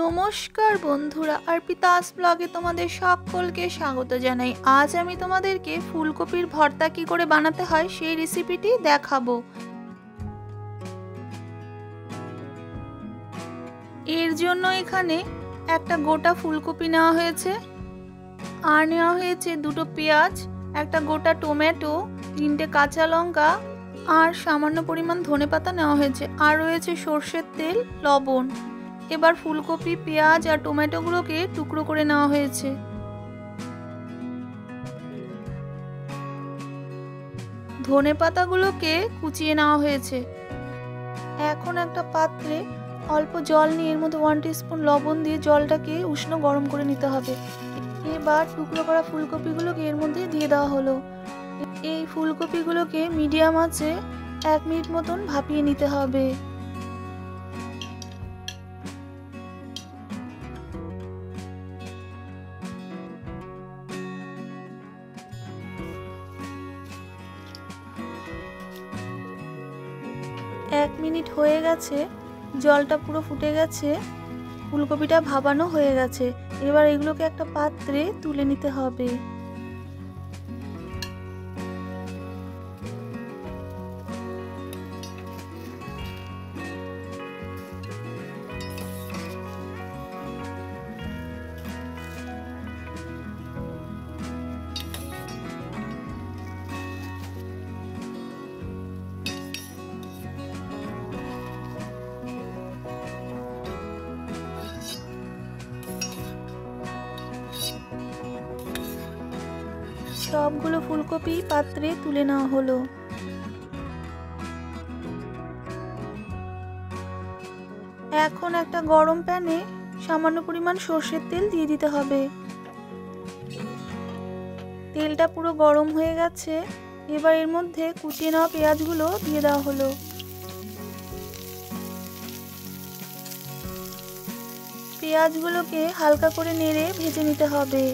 নমস্কার বন্ধুরা, অর্পিতাস ব্লগে তোমাদের সকলকে স্বাগত জানাই। আজ আমি তোমাদেরকে ফুলকপির ভর্তা কি করে বানাতে হয় সেই রেসিপিটি দেখাবো। এর জন্য এখানে একটা গোটা ফুলকপি নেওয়া হয়েছে, আর নেওয়া হয়েছে দুটো পেঁয়াজ, একটা গোটা টমেটো, 3টে কাঁচা লঙ্কা আর সামান্য পরিমাণ ধনেপাতা নেওয়া হয়েছে, আর রয়েছে সর্ষের তেল, লবণ। এবার ফুলকপি, পেঁয়াজ আর টমেটোগুলোকে টুকরো করে নেওয়া হয়েছে। ধনেপাতাগুলোকে কুচিয়ে নেওয়া হয়েছে। এখন একটা পাত্রে অল্প জল নিয়ে এর মধ্যে 1 টিস্পুন লবণ দিয়ে জলটাকে উষ্ণ গরম করে নিতে হবে। এবার টুকরো করা ফুলকপিগুলোকে এর মধ্যে দিয়ে দেওয়া হলো। এই ফুলকপিগুলোকে মিডিয়াম আঁচে 1 মিনিট মতন ভাপিয়ে নিতে হবে। এক মিনিট হয়ে গেছে, জলটা পুরো ফুটে গেছে, ফুলকপিটা ভাপানো হয়ে গেছে। এবার এগুলোকে একটা পাত্রে তুলে নিতে হবে। সবগুলো ফুলকপি পাত্রে তুলে নেওয়া হলো। এখন একটা গরম প্যানে সামান্য পরিমাণ সর্ষের তেল দিয়ে দিতে হবে। তেলটা পুরো গরম হয়ে গেছে। এবার এর মধ্যে কুচিয়ে নেওয়া পেঁয়াজগুলো দিয়ে দেওয়া হলো। পেঁয়াজগুলোকে হালকা করে নেড়ে ভেজে নিতে হবে।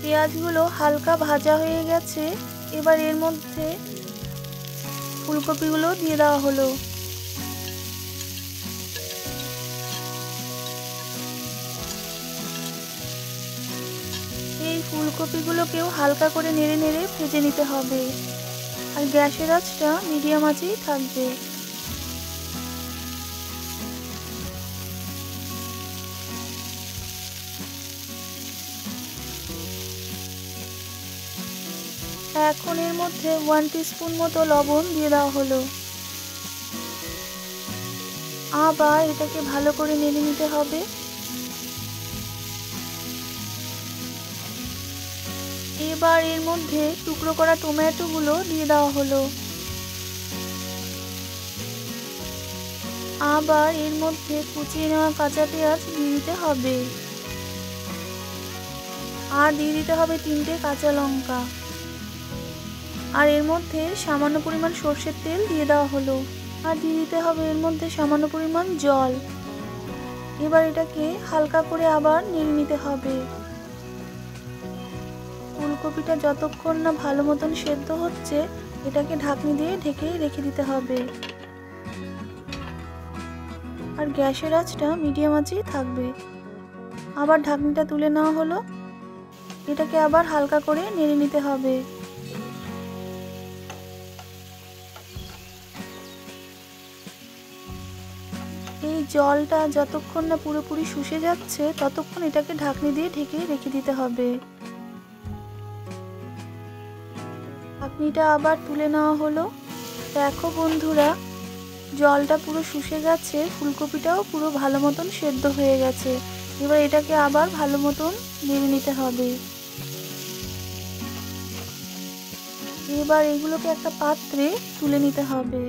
পেঁয়াজগুলো হালকা ভাজা হয়ে গেছে। এবার এর মধ্যে ফুলকপিগুলো দিয়ে দেওয়া হলো। এই ফুলকপিগুলোকেও হালকা করে নেড়ে নেড়ে ভেজে নিতে হবে, আর গ্যাসের আঁচটা মিডিয়াম আঁচেই থাকবে। এখন এর মধ্যে 1 টিস্পুন মতো লবণ দিয়ে দেওয়া হলো। আবার এটাকে ভালো করে নেড়ে নিতে হবে। এবার এর মধ্যে টুকরো করা টমেটোগুলো দিয়ে দেওয়া হলো। আবার এর মধ্যে কুচিয়ে নেওয়া কাঁচা পেঁয়াজ দিয়ে দিতে হবে, আর দিয়ে দিতে হবে 3টে কাঁচা লঙ্কা, আর এর মধ্যে সামান্য পরিমাণ সর্ষের তেল দিয়ে দেওয়া হলো, আর দিয়ে দিতে হবে এর মধ্যে সামান্য পরিমাণ জল। এবার এটাকে হালকা করে আবার নেড়ে নিতে হবে। ফুলকপিটা যতক্ষণ না ভালো মতন সেদ্ধ হচ্ছে, এটাকে ঢাকনি দিয়ে ঢেকে রেখে দিতে হবে, আর গ্যাসের আঁচটা মিডিয়াম আঁচেই থাকবে। আবার ঢাকনিটা তুলে নেওয়া হলো। এটাকে আবার হালকা করে নেড়ে নিতে হবে। এই জলটা যতক্ষণ না পুরোপুরি শুষে যাচ্ছে, ততক্ষণ এটাকে ঢাকনি দিয়ে ঢেকে রেখে দিতে হবে। ঢাকনিটা আবার তুলে নেওয়া হলো। দেখো বন্ধুরা, জলটা পুরো শুষে গেছে, ফুলকপিটাও পুরো ভালো মতন সেদ্ধ হয়ে গেছে। এবার এটাকে আবার ভালো মতন নেড়ে নিতে হবে। এবার এগুলোকে একটা পাত্রে তুলে নিতে হবে।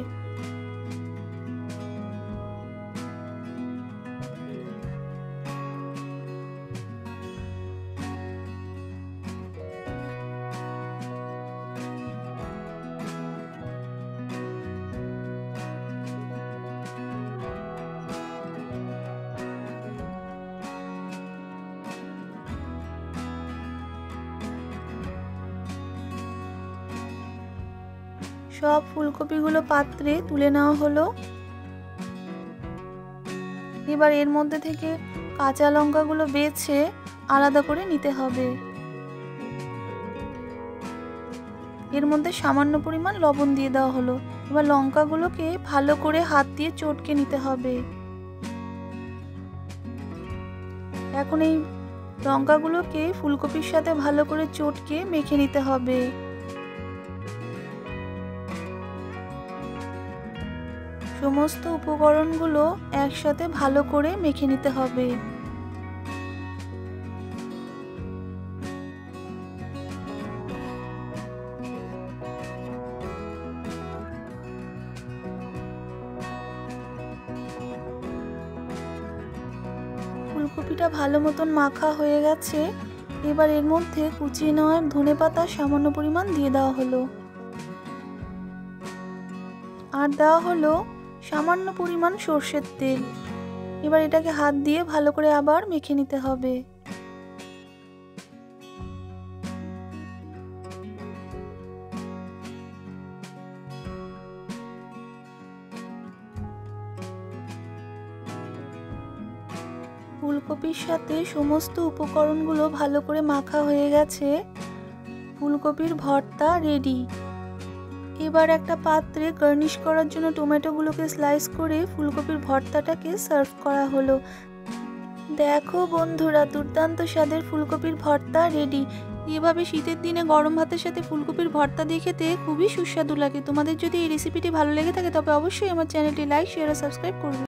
সব ফুলকপিগুলো পাত্রে তুলে নেওয়া হলো। এবার এর মধ্যে থেকে কাঁচা লঙ্কাগুলো বেছে আলাদা করে নিতে হবে। এর মধ্যে সামান্য পরিমাণ লবণ দিয়ে দেওয়া হলো। এবার লঙ্কাগুলোকে ভালো করে হাত দিয়ে চটকে নিতে হবে। এখন এই লঙ্কাগুলোকে ফুলকপির সাথে ভালো করে চটকে মেখে নিতে হবে। সমস্ত উপকরণগুলো একসাথে ভালো করে মেখে নিতে হবে। ফুলকপিটা ভালো মতন মাখা হয়ে গেছে। এবার এর মধ্যে কুচিয়ে নেওয়া ধনেপাতা সামান্য পরিমাণ দিয়ে দেওয়া হলো। আর দেওয়া হলো সামান্য পরিমাণ সর্ষের তেল। এবার এটাকে হাত দিয়ে ভালো করে আবার মেখে নিতে হবে। ফুলকপির সাথে সমস্ত উপকরণগুলো ভালো করে মাখা হয়ে গেছে। ফুলকপির ভর্তা রেডি। এবার একটা পাত্রে গার্নিশ করার জন্য টমেটোগুলোকে স্লাইস করে ফুলকপির ভর্তাটাকে সার্ভ করা হলো। দেখো বন্ধুরা, দুর্দান্ত স্বাদের ফুলকপির ভর্তা রেডি। এভাবে শীতের দিনে গরম ভাতের সাথে ফুলকপির ভর্তা দিয়ে খেতে খুবই সুস্বাদু লাগে। তোমাদের যদি এই রেসিপিটি ভালো লেগে থাকে তবে অবশ্যই আমার চ্যানেলটি লাইক, শেয়ার ও সাবস্ক্রাইব করবে।